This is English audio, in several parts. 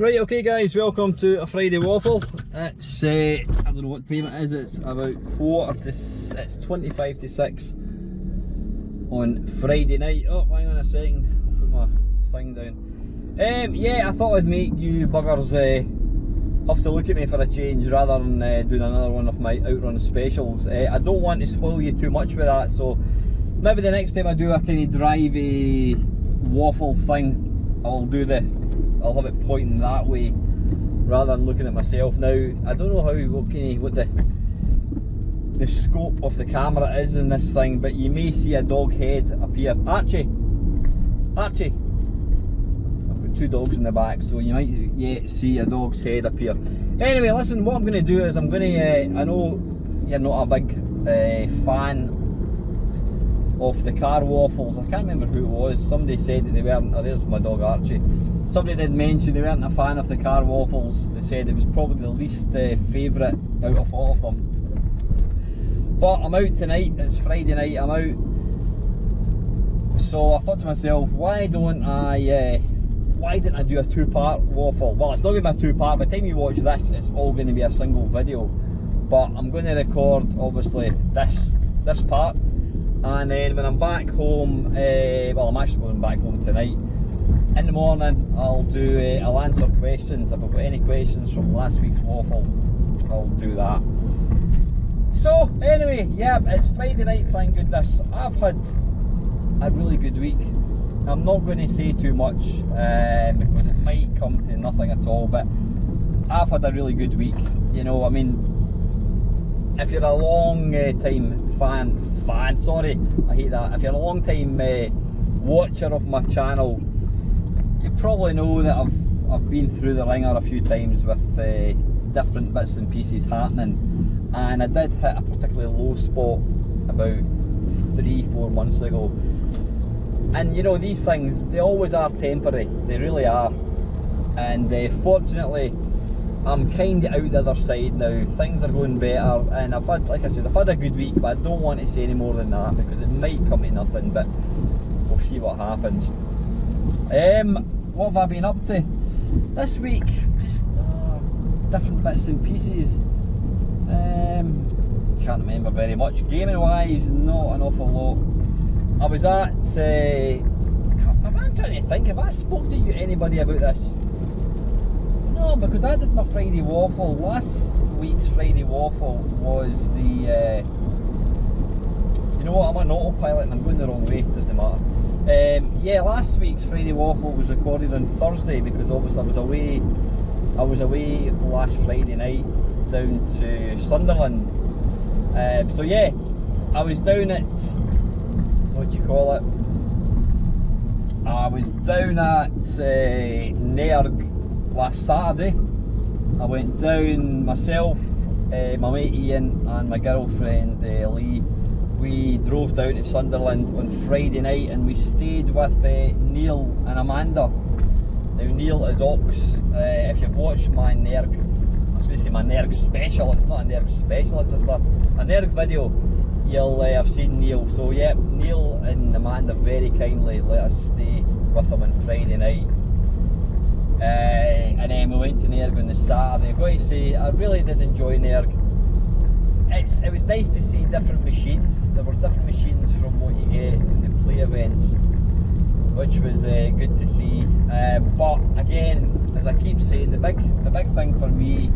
Right, okay guys, welcome to a Friday Waffle. It's, I don't know what time it is, it's about it's 25 to 6 on Friday night. Oh, hang on a second, I'll put my thing down. Yeah, I thought I'd make you buggers have to look at me for a change rather than doing another one of my outrun specials. I don't want to spoil you too much with that, so maybe the next time I do a kind of drivey waffle thing, I'll have it pointing that way rather than looking at myself. Now, I don't know what the scope of the camera is in this thing, but you may see a dog head appear. Archie! Archie! I've got two dogs in the back, so you might yet see a dog's head appear. Anyway, listen, what I'm going to do is I'm going to, I know you're not a big fan of the car waffles. I can't remember who it was. Somebody said that they weren't. Oh, there's my dog Archie. Somebody did mention they weren't a fan of the car waffles. They said it was probably the least favourite out of all of them. But I'm out tonight, it's Friday night, I'm out. So I thought to myself, why didn't I do a two-part waffle? Well, it's not going to be a two-part. By the time you watch this, it's all going to be a single video. But I'm going to record, obviously, this part. And then when I'm back home, well, I'm actually going back home tonight. In the morning, I'll answer questions. If I've got any questions from last week's waffle, I'll do that. So anyway, yeah, it's Friday night, thank goodness. I've had a really good week. I'm not going to say too much because it might come to nothing at all, but I've had a really good week. You know, I mean, if you're a long time fan, sorry, I hate that. If you're a long time watcher of my channel, you probably know that I've been through the ringer a few times with different bits and pieces happening, and I did hit a particularly low spot about 3-4 months ago. And you know, these things, they always are temporary, they really are. And fortunately, I'm kind of out the other side now. Things are going better, and I've had, like I said, I've had a good week, but I don't want to say any more than that because it might come to nothing, but we'll see what happens. What have I been up to this week? Just different bits and pieces. Can't remember very much. Gaming wise, not an awful lot. I was at, I'm trying to think, have I spoke to anybody about this? No, because I did my Friday Waffle. Last week's Friday Waffle was the, you know what, I'm on autopilot and I'm going the wrong way, doesn't matter. Yeah, last week's Friday Waffle was recorded on Thursday because obviously I was away last Friday night down to Sunderland. So yeah, I was down at, what do you call it? I was down at Nerg last Saturday. I went down myself, my mate Ian and my girlfriend Lee. We drove down to Sunderland on Friday night and we stayed with Neil and Amanda. Now Neil is Ox. If you've watched my Nerg, I was going to say my Nerg special, it's not a Nerg special, it's just a Nerg video, you'll have seen Neil. So yeah, Neil and Amanda very kindly let us stay with them on Friday night. And then we went to Nerg on the Saturday. I've got to say, I really did enjoy Nerg. It was nice to see different machines. There were different machines from what you get in the play events, which was good to see. But again, as I keep saying, the big thing for me,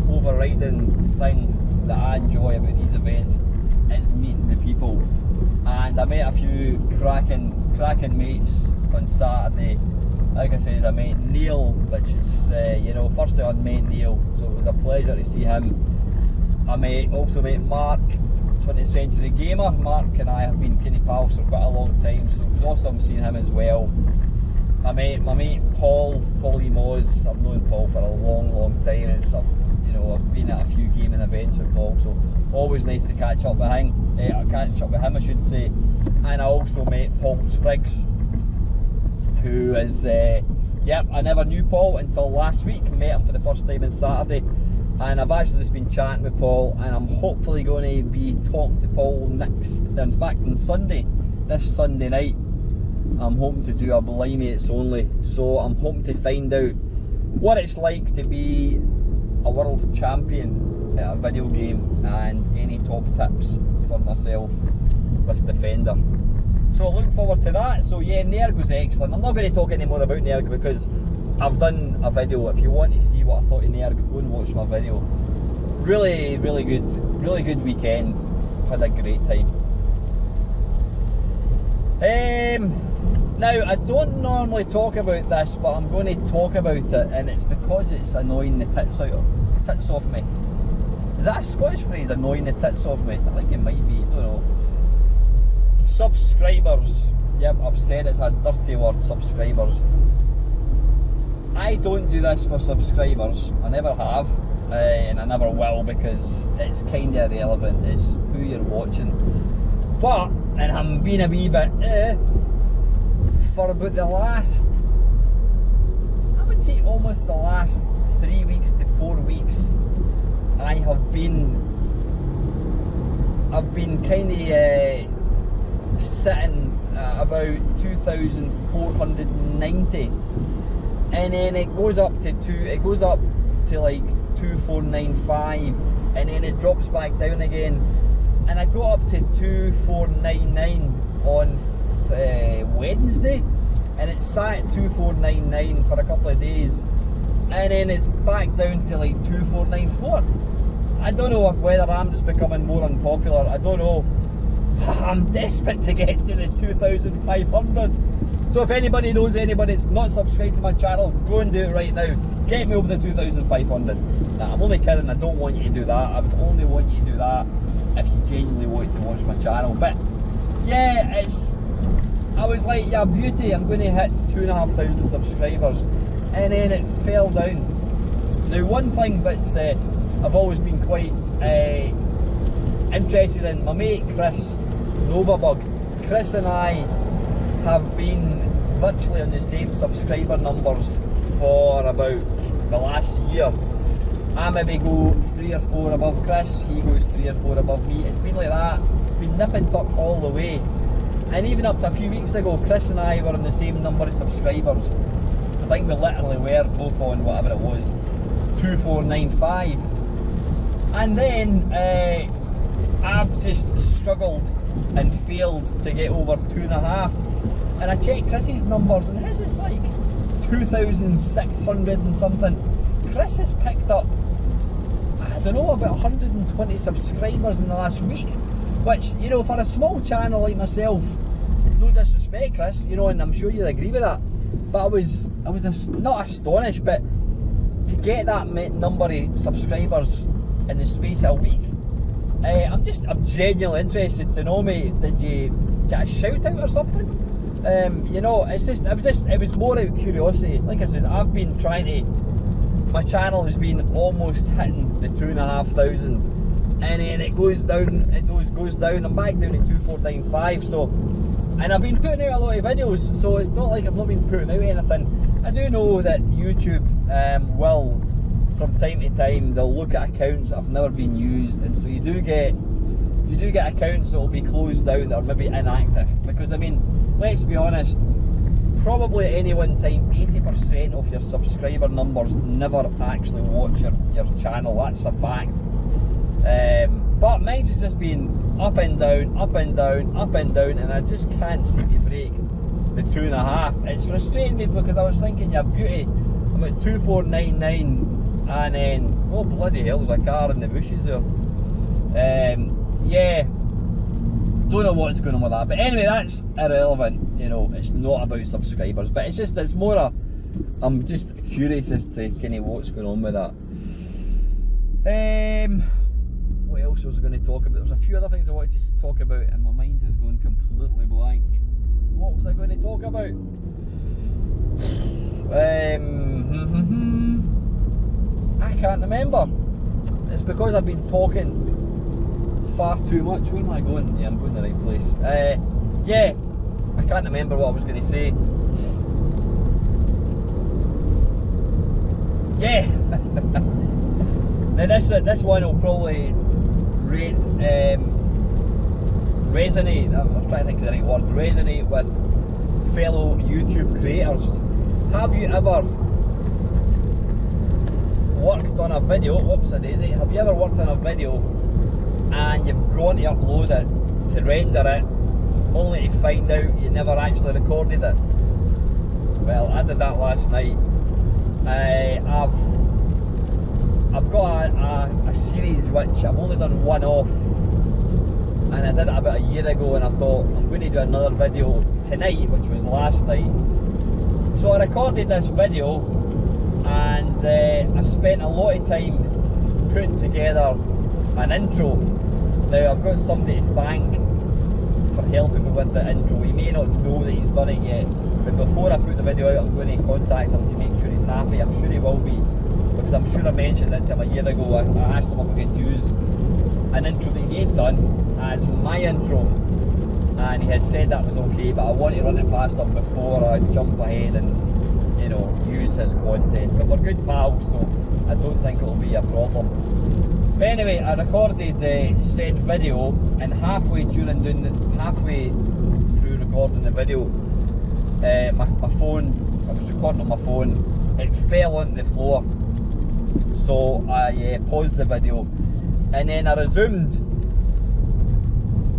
overriding thing that I enjoy about these events is meeting the people. And I met a few cracking mates on Saturday. Like I said, I met Neil, which is you know, first time I'd met Neil, so it was a pleasure to see him. I also met Mark, 20th Century Gamer. Mark and I have been kind of pals for quite a long time, so it was awesome seeing him as well. I met my mate Paulie Moz. I've known Paul for a long time, and stuff. You know, I've been at a few gaming events with Paul, so always nice to catch up with him. I should say. And I also met Paul Spriggs, who is, yep, I never knew Paul until last week. Met him for the first time on Saturday. And I've actually just been chatting with Paul, and I'm hopefully going to be talking to Paul in fact on Sunday, this Sunday night. I'm hoping to do a Blimey It's Only, so I'm hoping to find out what it's like to be a world champion at a video game, and any top tips for myself with Defender. So looking forward to that. So yeah, Nerg was excellent. I'm not going to talk any more about Nerg because I've done a video. If you want to see what I thought of Nerg, go and watch my video. Really good weekend. Had a great time. Now, I don't normally talk about this, but I'm going to talk about it, and it's because it's annoying the tits off me. Is that a Scottish phrase, annoying the tits off me? I think it might be, I don't know. Subscribers. Yep, I've said it's a dirty word, subscribers. I don't do this for subscribers. I never have, and I never will, because it's kind of irrelevant. It's who you're watching. But, and I'm being a wee bit for about the last, I would say almost the last 3 weeks to 4 weeks, I've been kind of sitting at about 2,490, and then it goes up to like 2,495, and then it drops back down again, and I got up to 2,499 on Wednesday, and it sat at 2,499 for a couple of days, and then it's back down to like 2,494. I don't know whether I'm just becoming more unpopular, I don't know. I'm desperate to get to the 2,500. So if anybody knows anybody that's not subscribed to my channel, go and do it right now. Get me over the 2,500. Nah, I'm only kidding, I don't want you to do that. I would only want you to do that if you genuinely want to watch my channel. But yeah, I was like, yeah, beauty, I'm going to hit 2,500 subscribers, and then it fell down. Now, one thing that's I've always been quite interested in, my mate Chris Novabug. Chris and I have been virtually on the same subscriber numbers for about the last year. I maybe go 3 or 4 above Chris, he goes 3 or 4 above me. It's been like that, it's been nip and tuck all the way. And even up to a few weeks ago, Chris and I were on the same number of subscribers. I think we literally were both on whatever it was, 2,495. And then I've just struggled and failed to get over 2.5. And I checked Chris's numbers, and his is like 2,600 and something. Chris has picked up, I don't know, about 120 subscribers in the last week, which, you know, for a small channel like myself, no disrespect Chris, you know, and I'm sure you'll agree with that, but I was not astonished, but to get that number of subscribers in the space of a week, I'm genuinely interested to know, mate, did you get a shout out or something? You know, it was more out of curiosity. Like I said, I've been trying to, my channel has been almost hitting the 2,500, and then it goes down, I'm back down at 2,495, so, and I've been putting out a lot of videos, so it's not like I've not been putting out anything. I do know that YouTube will, from time to time, they'll look at accounts that have never been used, and so you do get accounts that will be closed down that are maybe inactive, because I mean, let's be honest, probably at any one time 80% of your subscriber numbers never actually watch your channel. That's a fact. But mine's has just been up and down, up and down, up and down, and I just can't seem to break the 2.5. It's frustrating me because I was thinking, yeah, beauty, I'm at 2,499, and then, oh bloody hell, there's a car in the bushes there. Yeah, don't know what's going on with that, but anyway, that's irrelevant. You know, it's not about subscribers, but it's more I'm just curious as to kind of what's going on with that. What else was I going to talk about? There's a few other things I wanted to talk about, and my mind has gone completely blank. What was I going to talk about? I can't remember. It's because I've been talking far too much. Where am I going? Yeah, I'm going the right place. Yeah, I can't remember what I was going to say. Yeah. Now this one will probably resonate. I'm trying to think of the right word. Resonate with fellow YouTube creators. Have you ever a video, whoops a daisy, have you ever worked on a video and you've gone to upload it, to render it, only to find out you never actually recorded it? Well, I did that last night. I've got a series which I've only done one off, and I did it about a year ago, and I thought I'm going to do another video tonight, which was last night. So I recorded this video, and I spent a lot of time putting together an intro. Now I've got somebody to thank for helping me with the intro. He may not know that he's done it yet, but before I put the video out, I'm going to contact him to make sure he's happy. I'm sure he will be, because I'm sure I mentioned it to him a year ago. I asked him if I could use an intro that he had done as my intro, and he had said that was okay, but I want to run it past him before I jump ahead and, you know, use his content. But we're good pals, so I don't think it'll be a problem. But anyway, I recorded said video, and halfway through recording the video, my phone, I was recording on my phone, it fell onto the floor. So I paused the video, and then I resumed,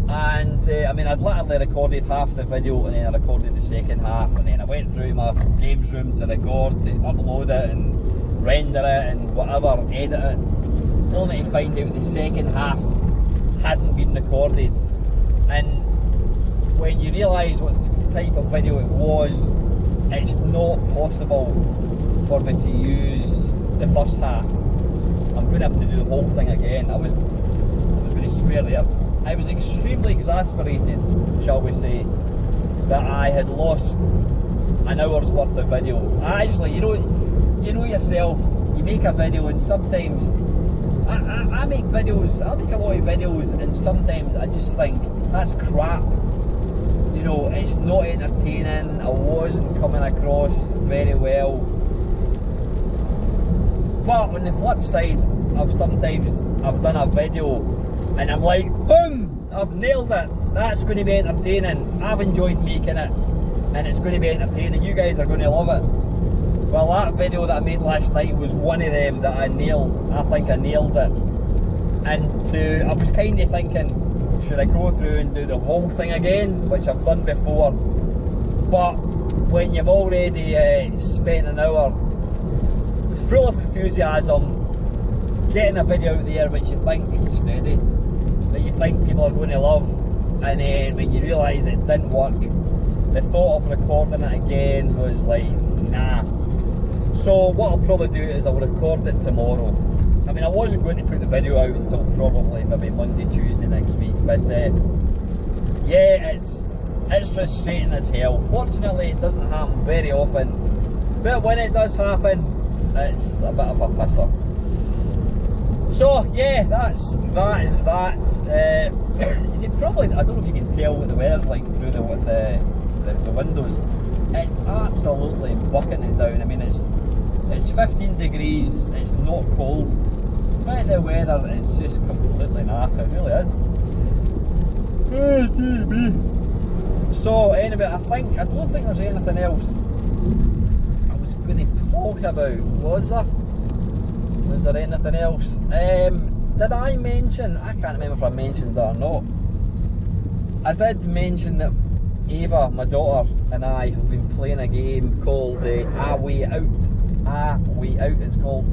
and I mean, I'd literally recorded half the video, and then I recorded the second half, and then I went through my games room to record, to upload it and render it and whatever, edit it, only to find out the second half hadn't been recorded. And when you realise what type of video it was, it's not possible for me to use the first half. I'm going to have to do the whole thing again. I was going to swear there. I was extremely exasperated, shall we say, that I had lost an hour's worth of video. Actually, you know yourself, you make a video, and sometimes I make videos, I make a lot of videos, and sometimes I just think, that's crap. You know, it's not entertaining, I wasn't coming across very well. But on the flip side, I've done a video and I'm like, boom, I've nailed it, that's going to be entertaining, I've enjoyed making it, and it's going to be entertaining, you guys are going to love it. Well, that video that I made last night was one of them that I nailed. I think I nailed it. And I was kind of thinking, should I go through and do the whole thing again, which I've done before. But when you've already spent an hour full of enthusiasm, getting a video out there which you think is steady, that you think people are going to love, and then when you realise it didn't work, the thought of recording it again was like, nah. So what I'll probably do is I'll record it tomorrow. I mean, I wasn't going to put the video out until probably maybe Monday, Tuesday next week, but yeah, it's frustrating as hell. Fortunately, it doesn't happen very often, but when it does happen, it's a bit of a pisser. So yeah, that is that. You can probably, I don't know if you can tell what the weather's like through the windows. It's absolutely bucking it down. I mean, it's 15 degrees, it's not cold, but the weather is just completely naff, it really is. So anyway, I don't think there's anything else I was going to talk about, was there? Was there anything else? Did I mention, I can't remember if I mentioned it or not, I did mention that Ava, my daughter, and I have been playing a game called A Way Out. A Way Out it's called.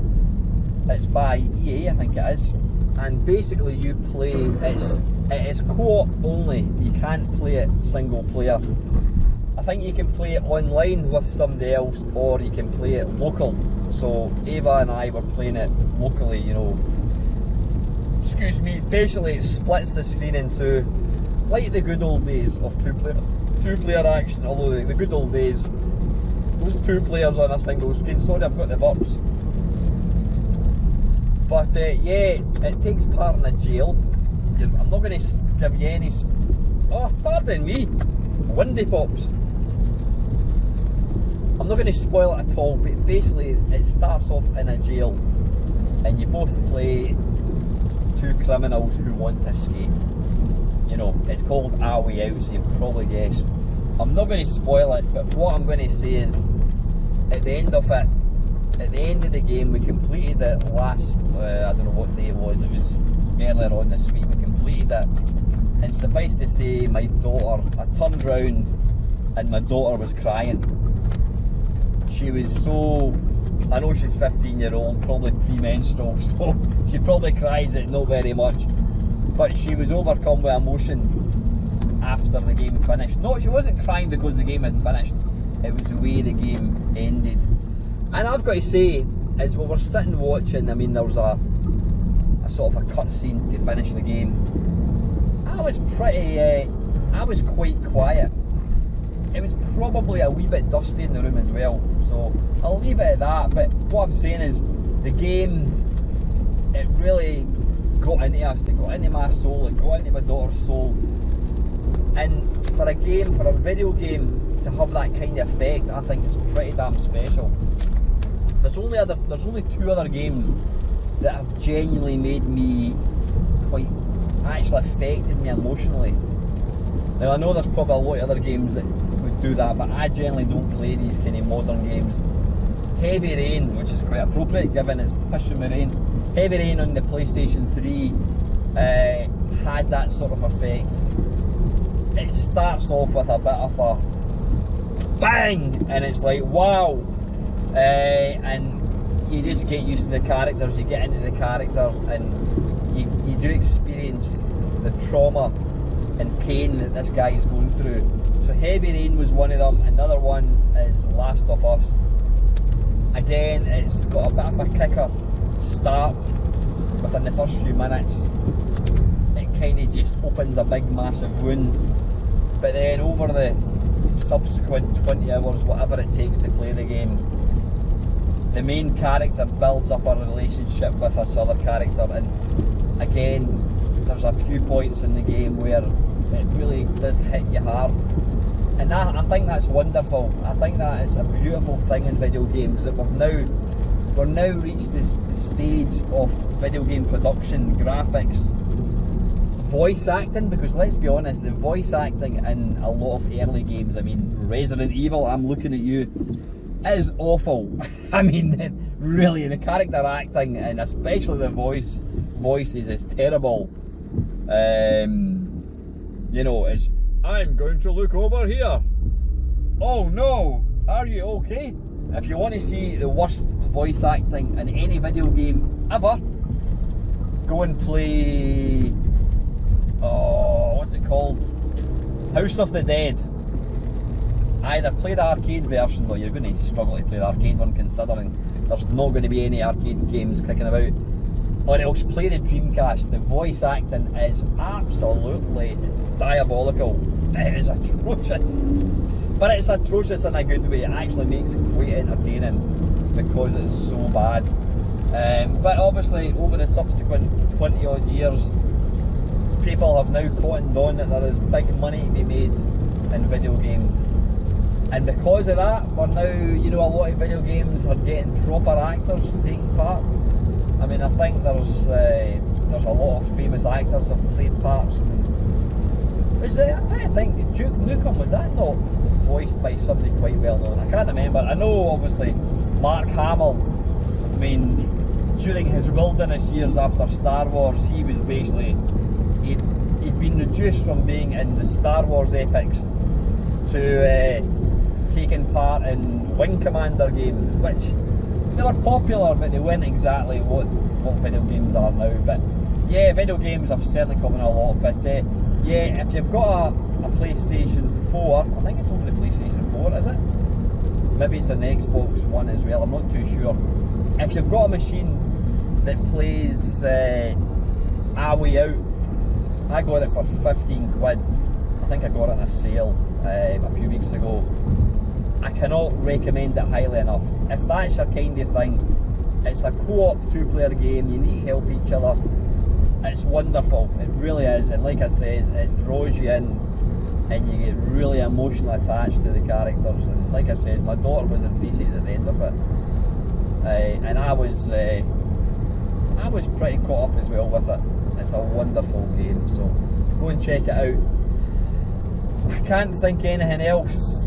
It's by EA, I think it is. And basically you play, it is co-op only, you can't play it single player. I think you can play it online with somebody else, or you can play it local. So Ava and I were playing it locally, you know. Excuse me, basically it splits the screen in two, like the good old days of two-player action, although the good old days, those two players on a single screen. Sorry, I've got the burps. But yeah, it takes part in a jail. I'm not going to give you any... Oh, pardon me, windy pops. I'm not going to spoil it at all, but basically it starts off in a jail, and you both play two criminals who want to escape. You know, it's called A Way Out, so you've probably guessed. I'm not going to spoil it, but what I'm going to say is, at the end of it, at the end of the game, we completed it last, I don't know what day it was earlier on this week, we completed it, and suffice to say, my daughter, I turned round and my daughter was crying. She was so, I know she's 15-year-old, probably premenstrual, so she probably cries it not very much, but she was overcome with emotion after the game finished. No, she wasn't crying because the game had finished, it was the way the game ended. And I've got to say, as we were sitting watching, I mean, there was a sort of a cutscene to finish the game. I was quite quiet. It was probably a wee bit dusty in the room as well, so I'll leave it at that. But what I'm saying is, the game, it really got into us, it got into my soul, it got into my daughter's soul. And for a video game to have that kind of effect, I think it's pretty damn special. There's only 2 other games that have genuinely made me actually affected me emotionally. Now I know there's probably a lot of other games that would do that, but I generally don't play these kind of modern games. Heavy Rain, which is quite appropriate given it's pushing the rain. Heavy Rain on the PlayStation 3 had that sort of effect. It starts off with a bit of a bang, and it's like wow. And you just get used to the characters, you get into the character, and you do experience the trauma and pain that this guy is going through. So Heavy Rain was one of them. Another one is Last of Us. Again, it's got a bit of a kicker start within the first few minutes. It kind of just opens a big massive wound, but then over the subsequent 20 hours, whatever it takes to play the game, the main character builds up a relationship with this other character, and again, there's a few points in the game where it really does hit you hard, and I think that's wonderful. I think that is a beautiful thing in video games, that we've now reached this stage of video game production, graphics, voice acting, because let's be honest, the voice acting in a lot of early games, I mean Resident Evil, I'm looking at you, is awful. I mean, really, the character acting, and especially the voices is terrible. You know, it's, I'm going to look over here. Oh no, are you okay? If you want to see the worst voice acting in any video game ever, go and play, oh, what's it called? House of the Dead. Either play the arcade version, well, you're going to struggle to play the arcade one considering there's not going to be any arcade games kicking about, or else play the Dreamcast. The voice acting is absolutely diabolical. It is atrocious, but it's atrocious in a good way. It actually makes it quite entertaining because it's so bad. But obviously over the subsequent 20 odd years, people have now cottoned on that there is big money to be made in video games. And because of that, we're now, you know, a lot of video games are getting proper actors taking part. I mean, I think there's a lot of famous actors have played parts. I'm trying to think, Duke Nukem, was that not voiced by somebody quite well known? I can't remember. I know obviously Mark Hamill, I mean, during his wilderness years after Star Wars, he was basically, he'd been reduced from being in the Star Wars epics to taking part in Wing Commander games, which they were popular, but they weren't exactly what video games are now. But yeah, video games have certainly come in a lot. But yeah, if you've got a PlayStation 4, I think it's only the PlayStation 4, is it? Maybe it's an Xbox One as well, I'm not too sure. If you've got a machine that plays A Way Out, I got it for 15 quid. I think I got it in a sale a few weeks ago. I cannot recommend it highly enough. If that's your kind of thing, it's a co-op 2-player game, you need to help each other. It's wonderful, it really is, and like I says, it draws you in and you get really emotionally attached to the characters, and like I says, my daughter was in pieces at the end of it, and I was pretty caught up as well with it. It's a wonderful game, so go and check it out. I can't think of anything else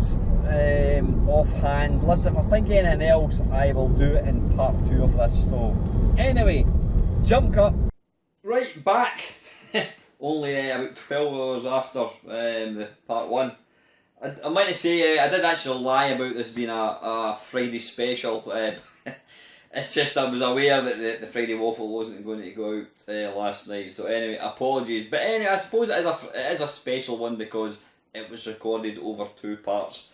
offhand. Listen, if I think of anything else, I will do it in part 2 of this. So, anyway, jump cut. Right, back. Only about 12 hours after the part 1. I might say I did actually lie about this being a Friday special. It's just I was aware that the Friday Waffle wasn't going to go out last night. So anyway, apologies. But anyway, I suppose it is a special one because it was recorded over 2 parts.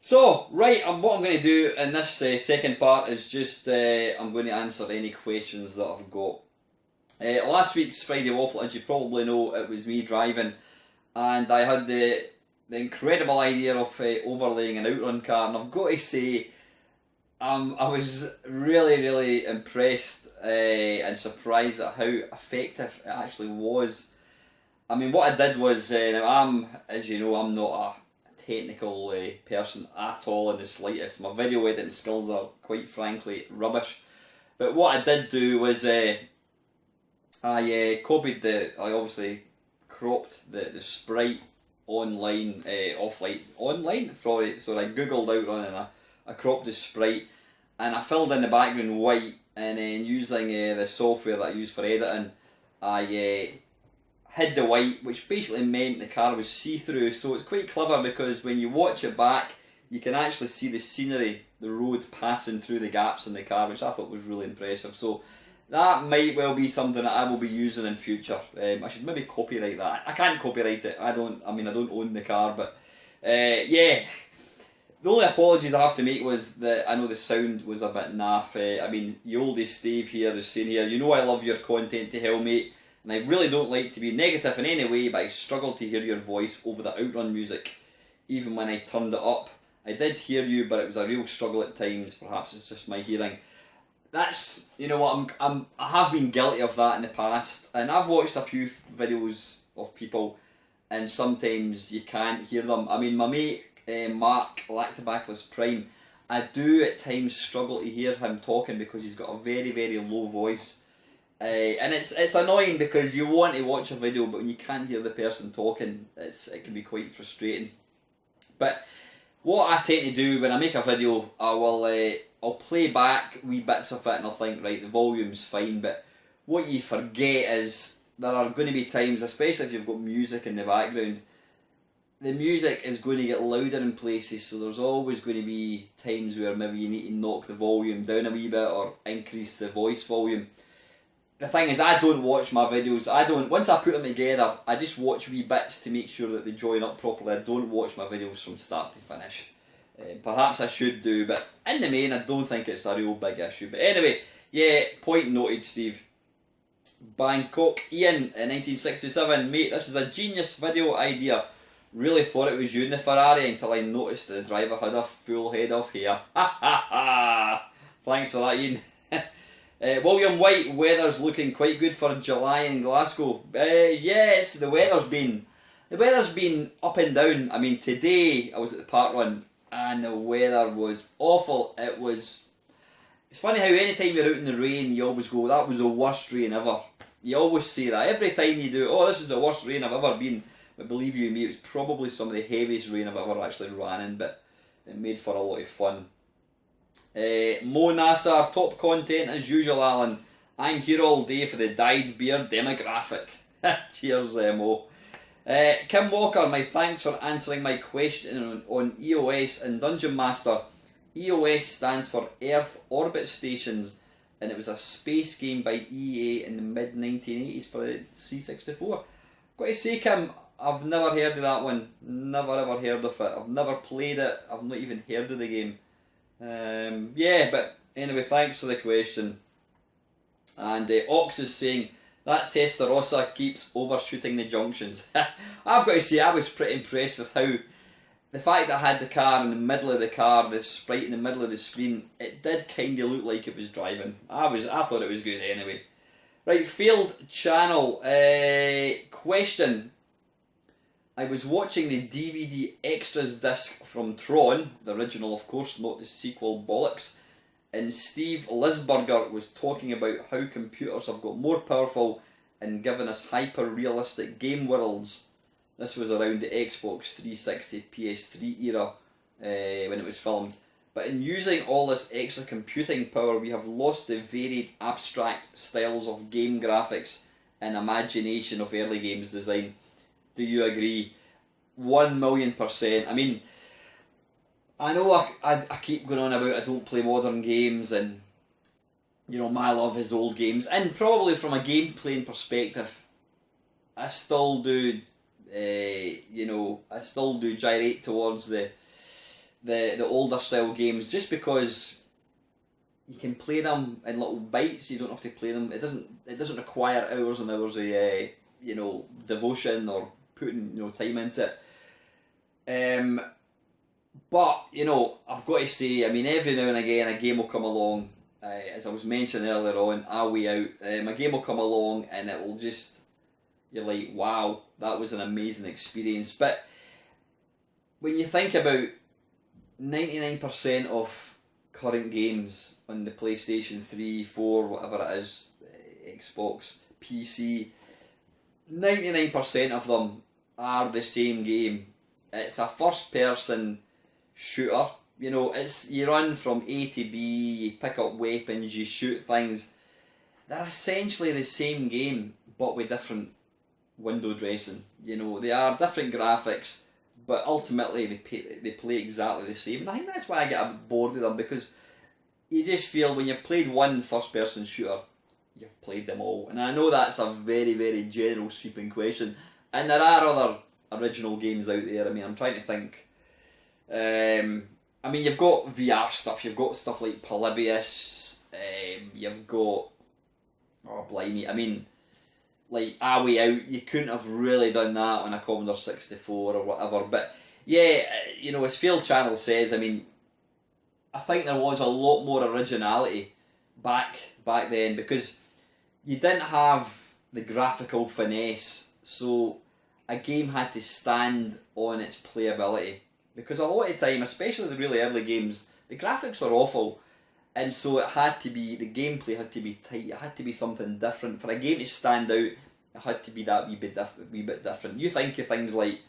So, right, what I'm going to do in this second part is just I'm going to answer any questions that I've got. Last week's Friday Waffle, as you probably know, it was me driving, and I had the incredible idea of overlaying an outrun car, and I've got to say, I was really impressed and surprised at how effective it actually was. I mean, what I did was, as you know, I'm not a technical person at all in the slightest. My video editing skills are, quite frankly, rubbish. But what I did do was, I obviously cropped the sprite online, online? Sorry, I googled outrun and I cropped the sprite and I filled in the background white, and then using the software that I use for editing, I hid the white, which basically meant the car was see-through. So it's quite clever because when you watch it back, you can actually see the scenery, the road passing through the gaps in the car, which I thought was really impressive. So that might well be something that I will be using in future. I should maybe copyright that. I can't copyright it. I don't own the car, but yeah. The only apologies I have to make was that I know the sound was a bit naff. I mean, the oldie Steve here is saying here, you know I love your content to hell, mate, and I really don't like to be negative in any way, but I struggle to hear your voice over the outrun music, even when I turned it up. I did hear you, but it was a real struggle at times. Perhaps it's just my hearing. That's, you know what, I have been guilty of that in the past, and I've watched a few videos of people, and sometimes you can't hear them. I mean, my mate Mark Lactobacillus Prime, I do at times struggle to hear him talking because he's got a very low voice, and it's annoying because you want to watch a video, but when you can't hear the person talking, it can be quite frustrating. But what I tend to do when I make a video, I'll play back wee bits of it and I'll think, right, the volume's fine, but what you forget is there are going to be times, especially if you've got music in the background, the music is going to get louder in places, so there's always going to be times where maybe you need to knock the volume down a wee bit or increase the voice volume. The thing is, I don't watch my videos, once I put them together, I just watch wee bits to make sure that they join up properly. I don't watch my videos from start to finish. Perhaps I should do, but in the main I don't think it's a real big issue. But anyway, yeah, point noted, Steve. Bangkok Ian in 1967, mate, this is a genius video idea. Really thought it was you in the Ferrari until I noticed the driver had a full head of hair. Ha ha ha! Thanks for that, Ian. William White, weather's looking quite good for July in Glasgow. Yes, the weather's been up and down. I mean, today I was at the park run and the weather was awful. It's funny how anytime you're out in the rain, you always go, that was the worst rain ever. You always say that. Every time you do, oh, this is the worst rain I've ever been. But believe you me, it was probably some of the heaviest rain I've ever actually ran in, but it made for a lot of fun. Mo Nassar, top content as usual, Alan. I'm here all day for the dyed beard demographic. Cheers, Mo. Kim Walker, my thanks for answering my question on EOS and Dungeon Master. EOS stands for Earth Orbit Stations, and it was a space game by EA in the mid-1980s for the C64. Got to say, Kim, I've never heard of that one. Never ever heard of it. I've never played it. I've not even heard of the game. Yeah, but anyway, thanks for the question. And Ox is saying, that Testarossa keeps overshooting the junctions. I've got to say, I was pretty impressed with how the fact that I had the car in the middle of the car, the sprite in the middle of the screen, it did kind of look like it was driving. I thought it was good anyway. Right, failed channel. Question. I was watching the DVD extras disc from Tron, the original of course, not the sequel bollocks, and Steve Lisberger was talking about how computers have got more powerful and given us hyper-realistic game worlds. This was around the Xbox 360 PS3 era. when it was filmed. But in using all this extra computing power, we have lost the varied abstract styles of game graphics and imagination of early games design. Do you agree? 1,000,000%. I mean, I know I keep going on about I don't play modern games and, you know, my love is old games. And probably from a game playing perspective, I still do, I still do gyrate towards the older style games, just because you can play them in little bites. You don't have to play them. It doesn't require hours and hours of devotion or putting time into it. But I've got to say, I mean, every now and again a game will come along. As I was mentioning earlier on, a way out. A game will come along and it will just, you're like, wow, that was an amazing experience. But when you think about 99% of current games on the PlayStation 3, 4, whatever it is, Xbox, PC, 99% of them are the same game. It's a first person shooter. You run from A to B, you pick up weapons, you shoot things. They're essentially the same game, but with different window dressing. They are different graphics, but ultimately they play exactly the same. And I think that's why I get a bit bored of them, because you just feel when you've played one first person shooter, you've played them all. And I know that's a very, very general sweeping question, and there are other original games out there. I mean, I'm trying to think. I mean, you've got VR stuff, you've got stuff like Polybius, you've got, oh blimey, I mean, like A Way Out, you couldn't have really done that on a Commodore 64 or whatever, but yeah, as Fail Channel says, I mean, I think there was a lot more originality back then, because you didn't have the graphical finesse, so a game had to stand on its playability. Because a lot of the time, especially the really early games, the graphics were awful, and so the gameplay had to be tight, it had to be something different. For a game to stand out, it had to be that wee bit different. You think of things like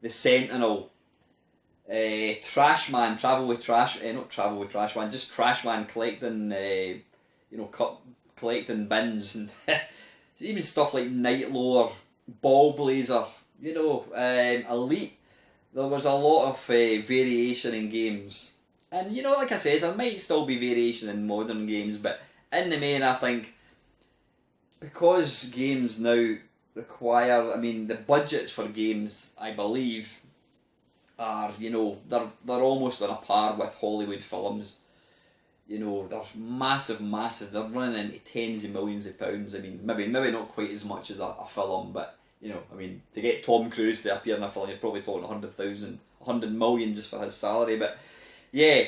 The Sentinel, Trashman, not Travel with Trashman, just Trashman collecting, collecting bins, and even stuff like Night Lore, Ball Blazer, Elite. There was a lot of variation in games, and like I said, there might still be variation in modern games, but in the main, I think, because games now require, I mean, the budgets for games, I believe, are, they're almost on a par with Hollywood films. They're massive, they're running into tens of millions of pounds. I mean, maybe not quite as much as a film, but I mean, to get Tom Cruise to appear in a film, you're probably talking 100 million just for his salary. But yeah,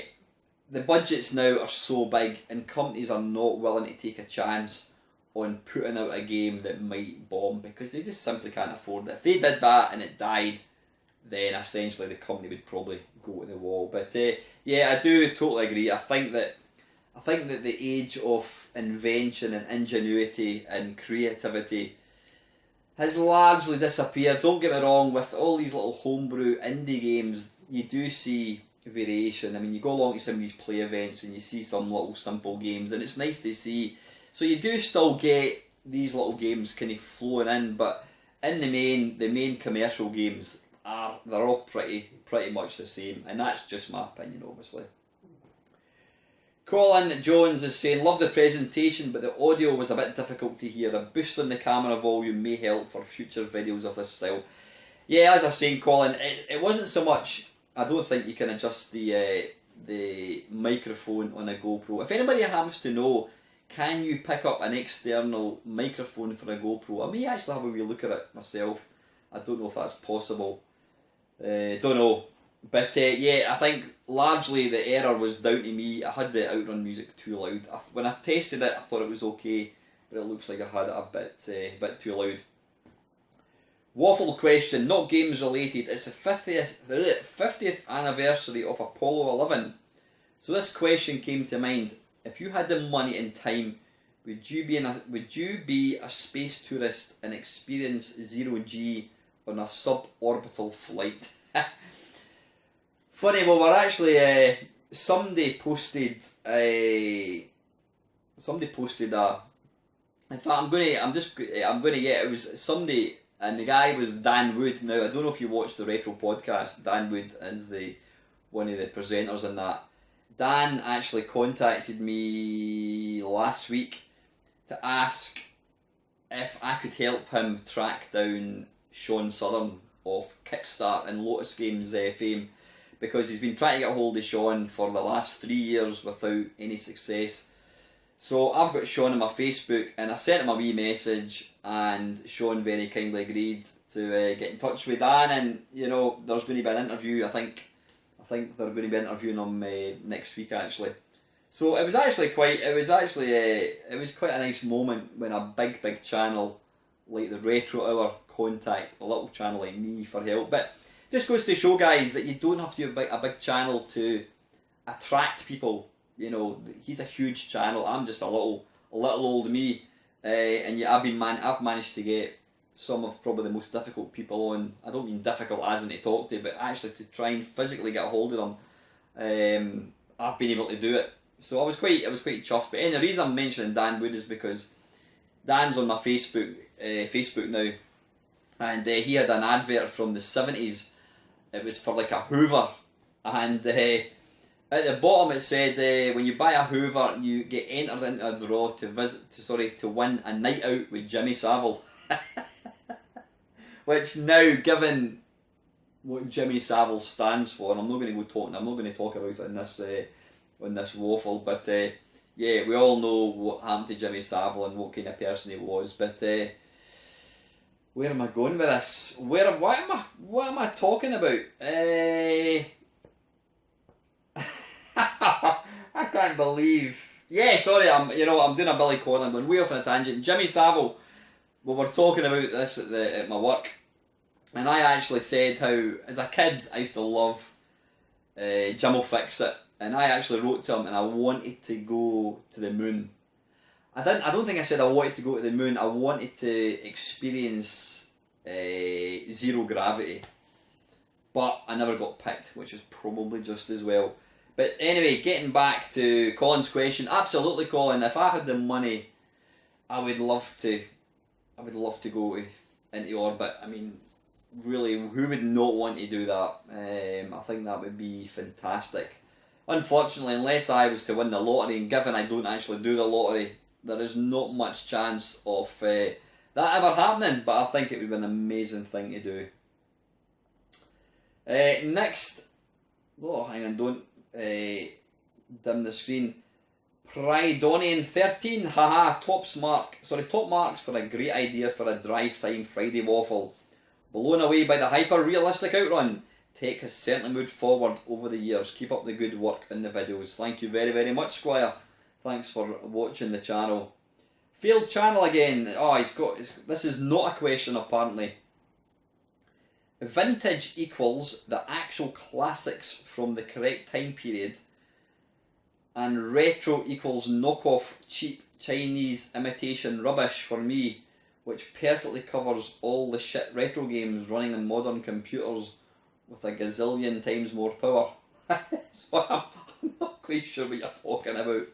the budgets now are so big, and companies are not willing to take a chance on putting out a game that might bomb, because they just simply can't afford it. If they did that and it died, then essentially the company would probably go to the wall. But yeah, I do totally agree. I think that the age of invention and ingenuity and creativity has largely disappeared. Don't get me wrong, with all these little homebrew indie games, you do see variation. I mean, you go along to some of these play events and you see some little simple games, and it's nice to see. So you do still get these little games kind of flowing in, but in the main commercial games they're all pretty much the same, and that's just my opinion, obviously. Colin Jones is saying, love the presentation, but the audio was a bit difficult to hear. A boost on the camera volume may help for future videos of this style. Yeah, as I was saying, Colin, it wasn't so much, I don't think you can adjust the microphone on a GoPro. If anybody happens to know, can you pick up an external microphone for a GoPro? I may actually have a wee look at it myself. I don't know if that's possible. Don't know. But yeah, I think largely the error was down to me. I had the outrun music too loud. When I tested it, I thought it was okay, but it looks like I had it a bit too loud. Waffle question, not games related. It's the 50th anniversary of Apollo 11. So this question came to mind. If you had the money and time, would you be a space tourist and experience 0G on a suborbital flight? Funny, well, we're actually somebody posted a. In fact, I'm gonna get. It was somebody, and the guy was Dan Wood. Now I don't know if you watched the Retro podcast. Dan Wood is one of the presenters in that. Dan actually contacted me last week to ask if I could help him track down Sean Southern of Kickstart and Lotus Games fame, because he's been trying to get a hold of Sean for the last 3 years without any success. So I've got Sean on my Facebook, and I sent him a wee message, and Sean very kindly agreed to get in touch with Dan, and there's going to be an interview. I think they're going to be interviewing him next week actually. So it was quite a nice moment when a big channel like the Retro Hour contact a little channel like me for help. But just goes to show, guys, that you don't have to have a big channel to attract people. He's a huge channel. I'm just a little old me, and yet I've managed to get some of probably the most difficult people on. I don't mean difficult as in to talk to, but actually to try and physically get a hold of them. I've been able to do it. So I was quite chuffed. But the reason I'm mentioning Dan Wood is because Dan's on my Facebook now, and he had an advert from the 70s. It was for like a Hoover, and at the bottom it said when you buy a Hoover you get entered into a draw to win a night out with Jimmy Savile. Which now, given what Jimmy Savile stands for, and I'm not going to talk about it in this waffle, but yeah, we all know what happened to Jimmy Savile and what kind of person he was. But where am I going with this? What am I talking about? I can't believe. Yeah, sorry, I'm doing a Billy Cornell. I'm going way off on a tangent. Jimmy Savile. We were talking about this at my work, and I actually said how as a kid I used to love Jim'll Fix It, and I actually wrote to him and I wanted to go to the moon. I don't think I said I wanted to go to the moon. I wanted to experience zero gravity, but I never got picked, which is probably just as well. But anyway, getting back to Colin's question, absolutely, Colin. If I had the money, I would love to go into orbit. I mean, really, who would not want to do that? I think that would be fantastic. Unfortunately, unless I was to win the lottery, and given I don't actually do the lottery, there is not much chance of that ever happening, but I think it would be an amazing thing to do. Next, hang on, don't dim the screen. Pridonian 13, haha, top marks for a great idea for a drive time Friday waffle. Blown away by the hyper realistic outrun. Tech has certainly moved forward over the years. Keep up the good work in the videos. Thank you very, very much, Squire. Thanks for watching the channel. Failed channel again. This is not a question apparently. Vintage equals the actual classics from the correct time period, and retro equals knockoff cheap Chinese imitation rubbish for me, which perfectly covers all the shit retro games running on modern computers with a gazillion times more power. So I'm not quite sure what you're talking about.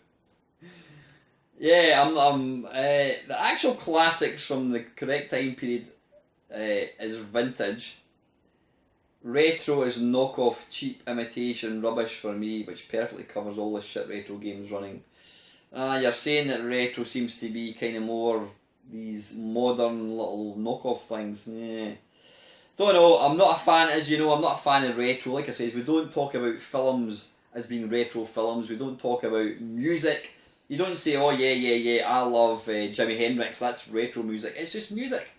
Yeah, the actual classics from the correct time period is vintage. Retro is knockoff cheap imitation rubbish for me, which perfectly covers all the shit retro games running. You're saying that retro seems to be kind of more these modern little knockoff things. Yeah. Don't know, I'm not a fan, as you know, I'm not a fan of retro. Like I said, we don't talk about films as being retro films, we don't talk about music. You don't say, oh yeah, I love Jimi Hendrix, that's retro music. It's just music.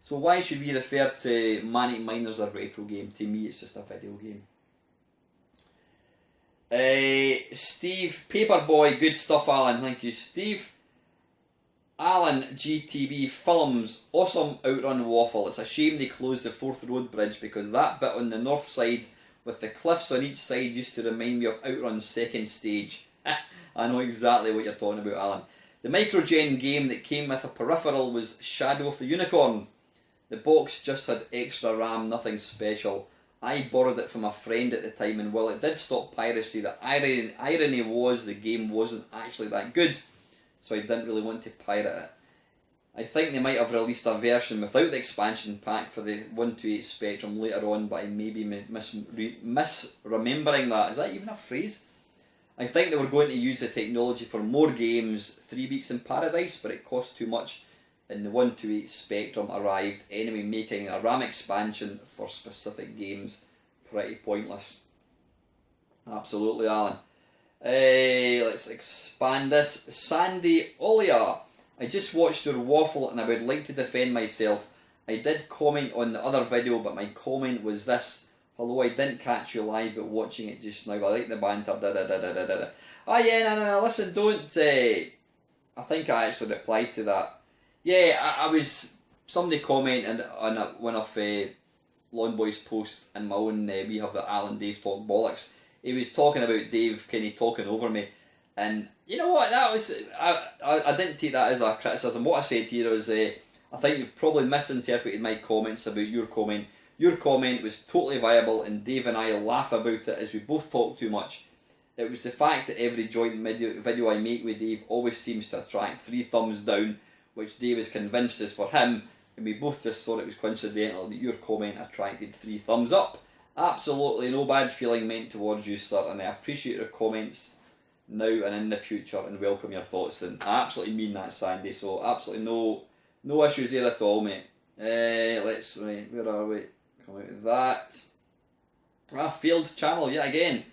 So why should we refer to Manic Miners as a retro game? To me, it's just a video game. Steve Paperboy, good stuff, Alan. Thank you, Steve. Alan GTB Films, awesome outrun waffle. It's a shame they closed the Forth Road Bridge because that bit on the north side with the cliffs on each side used to remind me of Outrun's second stage. I know exactly what you're talking about, Alan. The Microgen game that came with a peripheral was Shadow of the Unicorn. The box just had extra RAM, nothing special. I borrowed it from a friend at the time, and while it did stop piracy, the irony was the game wasn't actually that good, so I didn't really want to pirate it. I think they might have released a version without the expansion pack for the 128 Spectrum later on, but I may be misremembering that. Is that even a phrase? I think they were going to use the technology for more games, 3 Weeks in Paradise, but it cost too much, and the 128 Spectrum arrived anyway, making a RAM expansion for specific games pretty pointless. Absolutely, Alan. Let's expand this. Sandy Olia. I just watched your waffle and I would like to defend myself. I did comment on the other video, but my comment was this. Hello, I didn't catch you live, but watching it just now. I like the banter. Oh yeah, no. Listen, don't. I think I actually replied to that. Yeah, I was. Somebody commented on one of Lawn Boy's posts in my own. We have the Alan Dave Talk Bollocks. He was talking about Dave Kenny talking over me. And you know what, that was, I didn't take that as a criticism. What I said here is, I think you've probably misinterpreted my comments about your comment. Your comment was totally viable, and Dave and I laugh about it as we both talk too much. It was the fact that every joint video I make with Dave always seems to attract 3 thumbs down, which Dave is convinced is for him, and we both just thought it was coincidental that your comment attracted 3 thumbs up. Absolutely no bad feeling meant towards you, sir, and I appreciate your comments now and in the future, and welcome your thoughts. And I absolutely mean that, Sandy, so absolutely no issues there at all, mate. Let's see, where are we? Come out of that. Failed channel yet again.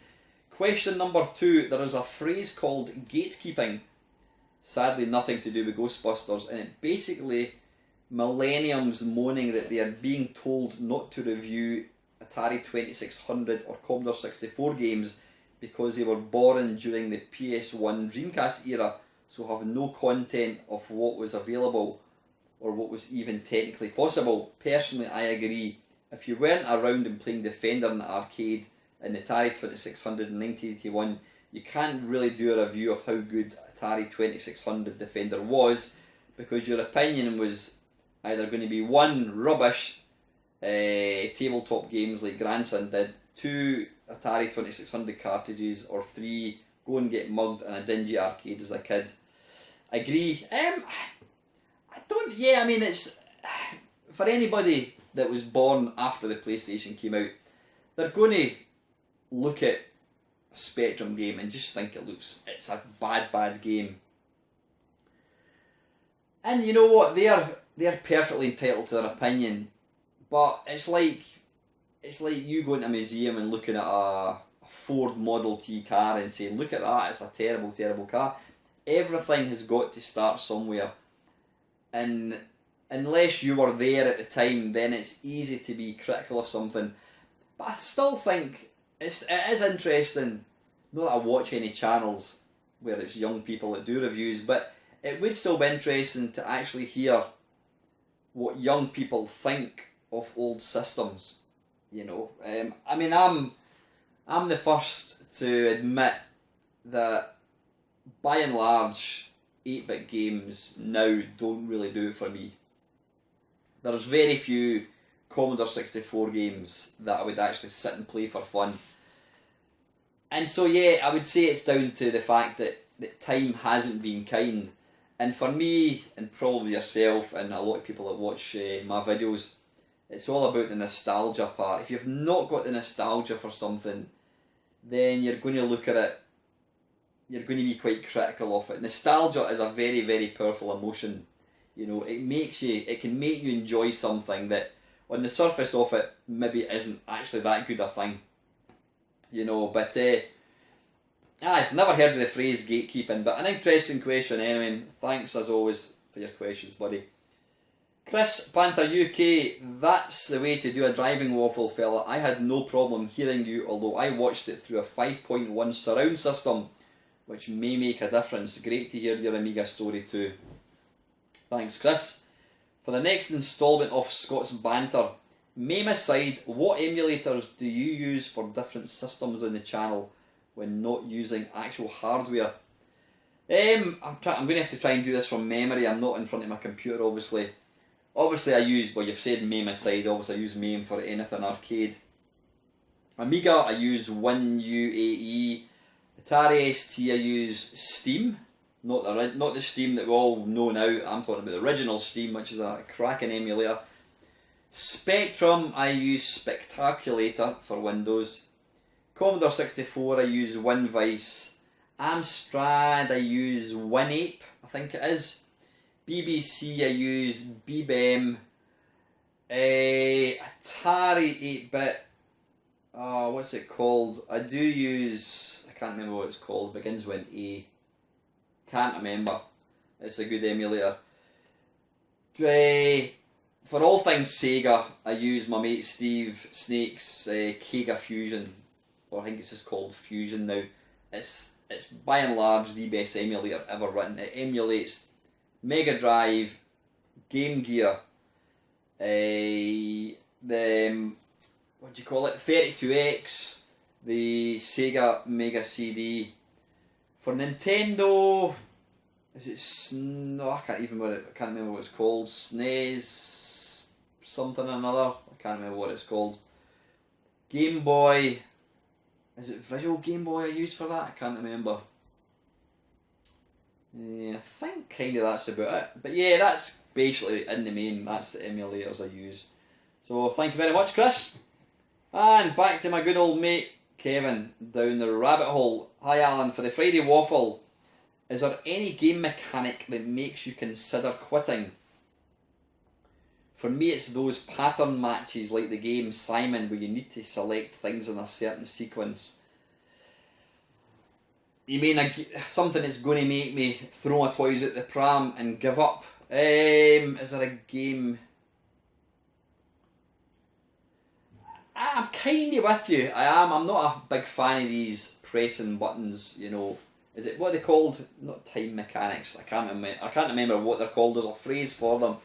Question number 2. There is a phrase called gatekeeping. Sadly nothing to do with Ghostbusters, and it basically millenniums moaning that they are being told not to review Atari 2600 or Commodore 64 games because they were born during the PS1 Dreamcast era, so have no content of what was available or what was even technically possible. Personally, I agree. If you weren't around and playing Defender in the arcade in Atari 2600 in 1981, you can't really do a review of how good Atari 2600 Defender was, because your opinion was either going to be 1, rubbish tabletop games like Grandson did, 2, Atari 2600 cartridges, or 3, go and get mugged in a dingy arcade as a kid. Agree. It's for anybody that was born after the PlayStation came out, they're going to look at a Spectrum game and just think it's a bad game. And you know what, they're perfectly entitled to their opinion, but it's like you going to a museum and looking at a Ford Model T car and saying, look at that, it's a terrible car. Everything has got to start somewhere, and unless you were there at the time, then it's easy to be critical of something. But I still think it is interesting. Not that I watch any channels where it's young people that do reviews, but it would still be interesting to actually hear what young people think of old systems. You know, I'm the first to admit that by and large 8-bit games now don't really do it for me. There's very few Commodore 64 games that I would actually sit and play for fun. And so yeah, I would say it's down to the fact that time hasn't been kind. And for me, and probably yourself and a lot of people that watch my videos, it's all about the nostalgia part. If you've not got the nostalgia for something, then you're going to look at it, you're going to be quite critical of it. Nostalgia is a very, very powerful emotion. You know, it can make you enjoy something that on the surface of it maybe isn't actually that good a thing. You know, but I've never heard of the phrase gatekeeping, but an interesting question anyway. Thanks as always for your questions, buddy. Chris Panther UK, that's the way to do a driving waffle, fella. I had no problem hearing you, although I watched it through a 5.1 surround system, which may make a difference. Great to hear your Amiga story too. Thanks, Chris. For the next instalment of Scott's banter, meme aside, what emulators do you use for different systems on the channel when not using actual hardware? I'm going to have to try and do this from memory. I'm not in front of my computer, obviously. Obviously I use, well, you've said MAME aside, obviously I use MAME for anything arcade. Amiga I use WinUAE. Atari ST I use Steam. Not the Steam that we all know now. I'm talking about the original Steam, which is a cracking emulator. Spectrum I use Spectaculator for Windows. Commodore 64 I use WinVice. Amstrad I use WinApe, I think it is. BBC I use BBM. Atari 8-bit, what's it called? I do use, I can't remember what it's called, begins with an A. Can't remember. It's a good emulator. For all things Sega, I use my mate Steve Snake's Kega Fusion, or I think it's just called Fusion now. It's by and large the best emulator ever written. It emulates Mega Drive, Game Gear, the what do you call it, 32X, the Sega Mega CD. For Nintendo, is it no? I can't remember what it's called. SNES something or another. I can't remember what it's called. Game Boy. Is it Visual Game Boy I use for that? I can't remember. Yeah, I think kind of that's about it. But yeah, that's basically in the main. That's the emulators I use. So thank you very much, Chris. And back to my good old mate Kevin down the rabbit hole. Hi Alan, for the Friday Waffle, is there any game mechanic that makes you consider quitting? For me it's those pattern matches like the game Simon where you need to select things in a certain sequence. You mean something that's going to make me throw my toys at the pram and give up? Is there a game? I'm kind of with you. I am. I'm not a big fan of these pressing buttons. You know, is it what are they called? Not time mechanics. I can't remember what they're called. There's a phrase for them.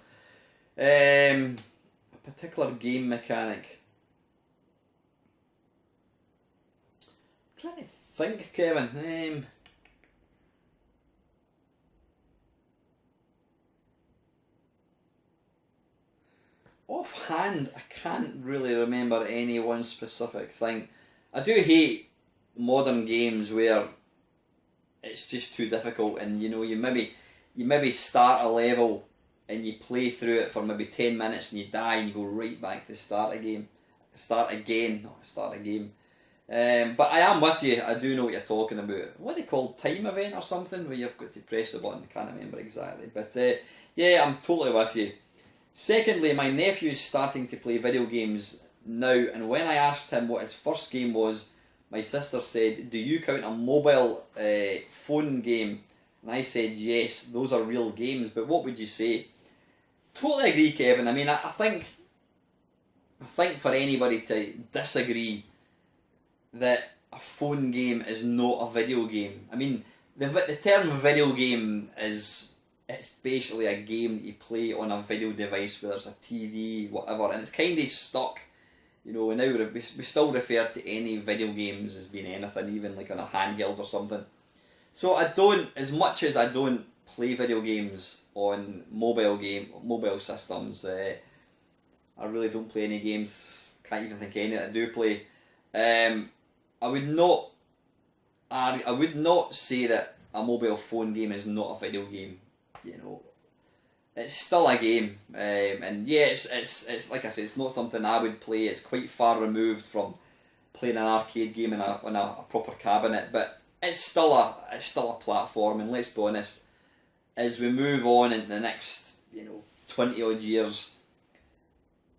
A particular game mechanic. I'm trying to think, Kevin. Offhand, I can't really remember any one specific thing. I do hate modern games where it's just too difficult, and you know you maybe start a level and you play through it for maybe 10 minutes and you die and you go right back to start again. But I am with you. I do know what you're talking about. What are they called? Time event or something where you've got to press the button. Can't remember exactly. But yeah, I'm totally with you. Secondly, my nephew's starting to play video games now, and when I asked him what his first game was, my sister said, "Do you count a mobile phone game?" And I said, "Yes, those are real games." But what would you say? Totally agree, Kevin. I mean, I think for anybody to disagree that a phone game is not a video game. I mean, the term video game it's basically a game that you play on a video device, whether it's a TV, whatever, and it's kind of stuck. You know, now we still refer to any video games as being anything, even like on a handheld or something. So as much as I don't play video games on mobile systems, I really don't play any games. Can't even think of any that I do play. I would not say that a mobile phone game is not a video game. You know, it's still a game, and yeah, it's like I said, it's not something I would play. It's quite far removed from playing an arcade game on a proper cabinet, but it's still a platform. And let's be honest, as we move on into the next 20 odd years,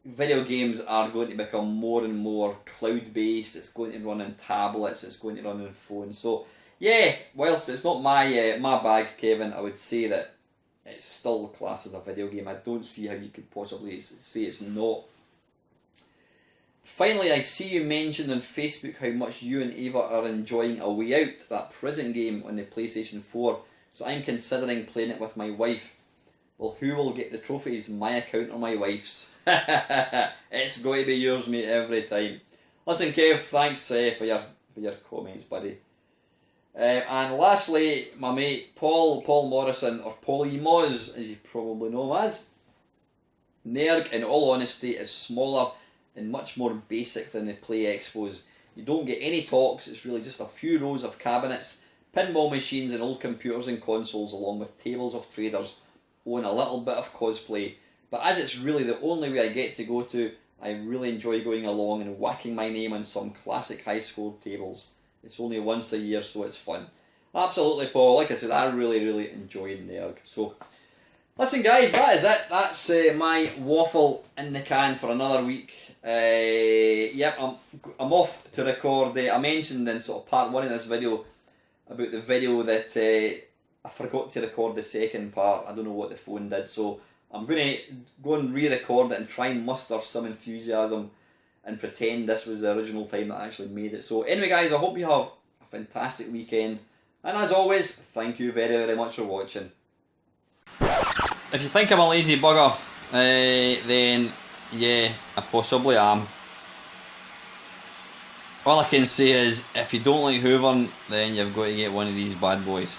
video games are going to become more and more cloud based. It's going to run on tablets. It's going to run on phones. So yeah, whilst it's not my bag, Kevin, I would say that it's still classed as a video game. I don't see how you could possibly say it's not. Finally, I see you mentioned on Facebook how much you and Ava are enjoying A Way Out, that prison game on the PlayStation 4. So I'm considering playing it with my wife. Well, who will get the trophies? My account or my wife's? It's going to be yours, mate, every time. Listen, Kev, thanks for your comments, buddy. And lastly, my mate Paul Morrison, or Paulie Moz, as you probably know him as. Nerg, in all honesty, is smaller and much more basic than the Play Expos. You don't get any talks, it's really just a few rows of cabinets, pinball machines and old computers and consoles, along with tables of traders, and a little bit of cosplay. But as it's really the only way I get to go to, I really enjoy going along and whacking my name on some classic high school tables. It's only once a year, so it's fun. Absolutely, Paul. Like I said, I really enjoyed the erg. So, listen, guys, that is it. That's my waffle in the can for another week. Yep, I'm off to record. I mentioned in sort of part one of this video about the video that I forgot to record the second part. I don't know what the phone did, so I'm going to go and re-record it and try and muster some enthusiasm and pretend this was the original time that I actually made it. So anyway, guys, I hope you have a fantastic weekend. And as always, thank you very much for watching. If you think I'm a lazy bugger, then yeah, I possibly am. All I can say is, if you don't like hoovering, then you've got to get one of these bad boys.